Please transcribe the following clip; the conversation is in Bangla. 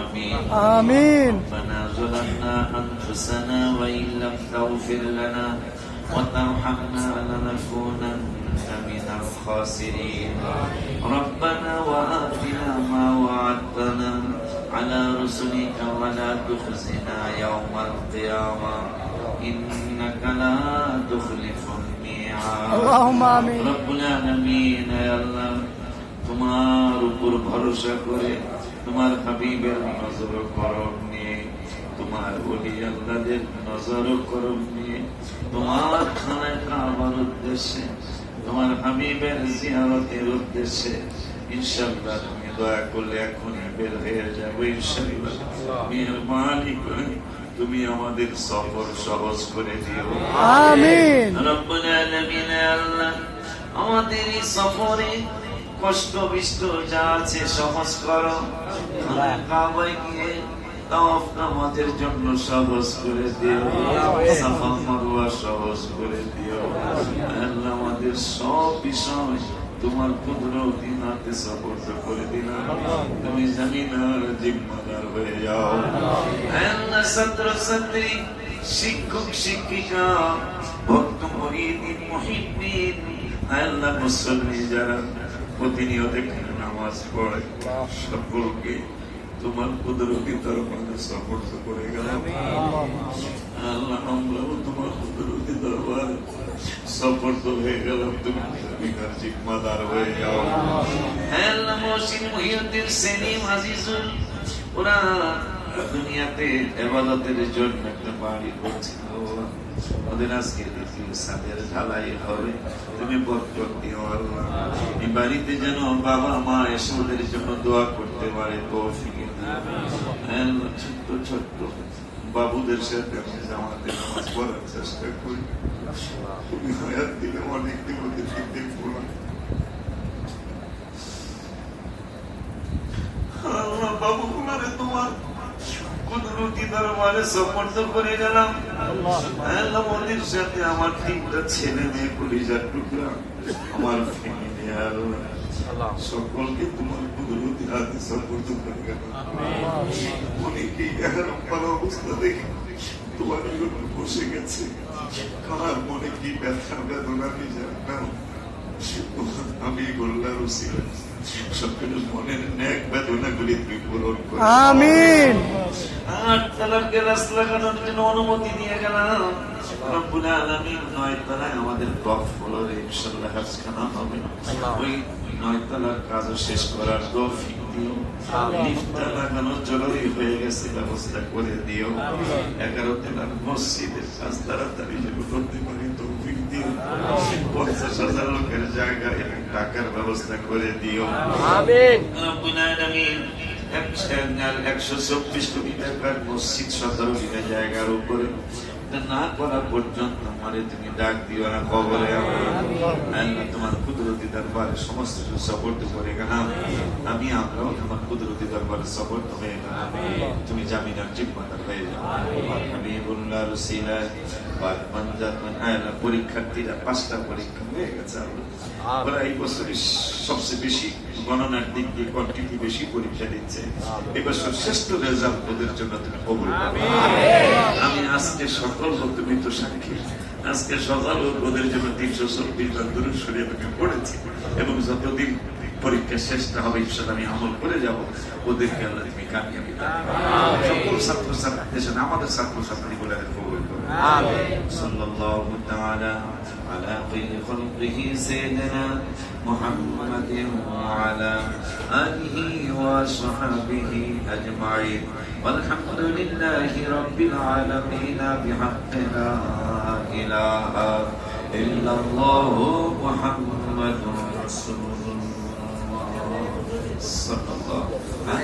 آمين آمين. ربنا ظلمنا أنفسنا وإن لم تغفر لنا وترحمنا لنكونن من الخاسرين ربنا وآتنا ما وعدتنا على رسلك ولا تخزنا يوم القيامة إنك لا تخلف الميعاد اللهم آمين. رب العالمين يا الله তোমার উপর ভরসা করে তোমার হাবিবের নজর করম নিয়ে তোমার ওলি আল্লাহদের নজর করম নিয়ে তোমার খানায় কাবার উদ্দেশ্যে তোমার হাবিবের জিয়ারতের উদ্দেশ্যে ইনশাআল্লাহ তুমি দয়া করলে এখনই বের হয়ে যাবো ইনশাআল্লাহ মেহেরবানি করে তুমি আমাদের সফর সহজ করে দিও আমিন। রব্বুল আলামিন আল্লাহ আমাদের এই সফরে কষ্ট বিষ্ট যা আছে সহজ করো কাবায় গিয়ে তাওয়াফ নামাজের জন্য সহজ করে দিও সাফা মারওয়া সহজ করে দিও আল্লাহ আমাদের সব বিষয় তোমার কুদরতি হাতে সাপোর্ট করে দিলাম তুমি জামিনার জিম্মাদার হয়ে যাও আল্লাহ ছাত্র ছাত্রী শিক্ষক শিক্ষিকা ভক্ত মুরিদিন মুহিব্বিন আল্লাহ মুসল্লি যারা প্রতিনিয়ত এখানে নামাজ পড়ে সকলকে তোমার কুদরতি দরবারে সাপোর্ট করে গেলাম আল্লাহ আমরাও তোমার কুদরতি দরবারে সাপোর্ট হয়ে গেলাম তুমি বিকার জিম্মাদার হয়ে যাও আল্লাহ মহসিন মুহিউদ্দিন সেলিম আজিজুল ওরা দুনিয়াতে ইবাদতের জন্য একটা বাড়ি করছে ওদের আজকে দেখি সাদের ঢালাই হবে তুমি বরকত দিও আল্লাহ এই বাড়িতে যেন বাবা মা এসে ওদের জন্য দোয়া করতে পারে তৌফিক দিও আল্লাহ ছোট্ট ছোট্ট বাবুদের সাথে আমি জামাতে নামাজ পড়ার চেষ্টা করি তুমি হায়াত দিলে অনেক দিন ওদেরকে দেখবো না আল্লাহ বাবুগুলারে তোমার কুদরতি দরবারে সমর্থ করে গেলাম আল্লাহ ওদের সাথে আমার তিনটা ছেলে মেয়ে কলিজার টুকরা আমার ফ্যামিলি আল্লাহ সকলকে তোমার কুদরতি হাতে সমর্থ করে গেলাম অনেকেই এখন অবস্থা দেখে তোমার জন্য বসে গেছে কার মনে কি ব্যথা বেদনা নিজে আমি গোল্লার উসিলা সকলের মনের নেক বেদনাগুলি তুমি পূরণ করো আমিন। 8 তালাকের রাস লাগানোর জন্য অনুমতি দিয়ে গেলাম রব্বুল আলামিন 9 তালাক আমাদের টপ ফ্লোরে ইনশাআল্লাহ হাজখানা হবে ওই 9 তালাক কাজ শেষ করার তৌফিক দিও লিফটটা লাগানো জরুরি হয়ে গেছে ব্যবস্থা করে দিও 11 তালাক মসজিদের কাজ তাড়াতাড়ি যেন করতে পারি তৌফিক দিও 50,000 লোকের জায়গায় টাকার ব্যবস্থা করে দিও আমিন। রব্বুল আলামিন 124 কোটি টাকার মসজিদ 17 বিঘা জায়গার উপরে না করা পর্যন্ত আমারে তুমি ডাক দিও না কবরে আল্লাহ তোমার কুদরতি দরবারে সমস্ত সাপোর্ট করে গেলাম আমি আমরাও তোমার কুদরতি দরবারে সাপোর্ট হয়ে গেলাম তুমি জামিনার জিম্মাদার হয়ে যাও আমি বললাম রসিলা পরীক্ষার্থীরা 5টা পরীক্ষা হয়ে গেছে ওরা এই বছরে সবচেয়ে বেশি গণনার দিক দিয়ে কোয়ান্টিটি বেশি পরীক্ষা দিচ্ছে এবছর শ্রেষ্ঠ রেজাল্ট ওদের জন্য তুমি কবুল করো আমি আজকে সকল তুমি তো সাক্ষী আজকে সকাল ওদের জন্য 340 বার দুরূদ শরীফ আমি পড়েছি এবং যতদিন পরীক্ষা শেষটা হবে ইনশাআল্লাহ আমি আমল করে যাব ওদেরকে আল্লাহ তুমি কামিয়াবি দাও সকল ছাত্র ছাত্রীদের সাথে আমাদের ছাত্র ছাত্রীগুলো কবুল করো আমিন সাল্লাল্লাহু তাআলা আলা খায়রি খালকিহি সাইয়্যিদিনা মুহাম্মাদিন ওয়া আলা আলিহি ওয়া সাহবিহি আজমাইন والحمد لله رب العالمين بحق لا إله إلا الله محمد رسول الله صلى الله عليه وسلم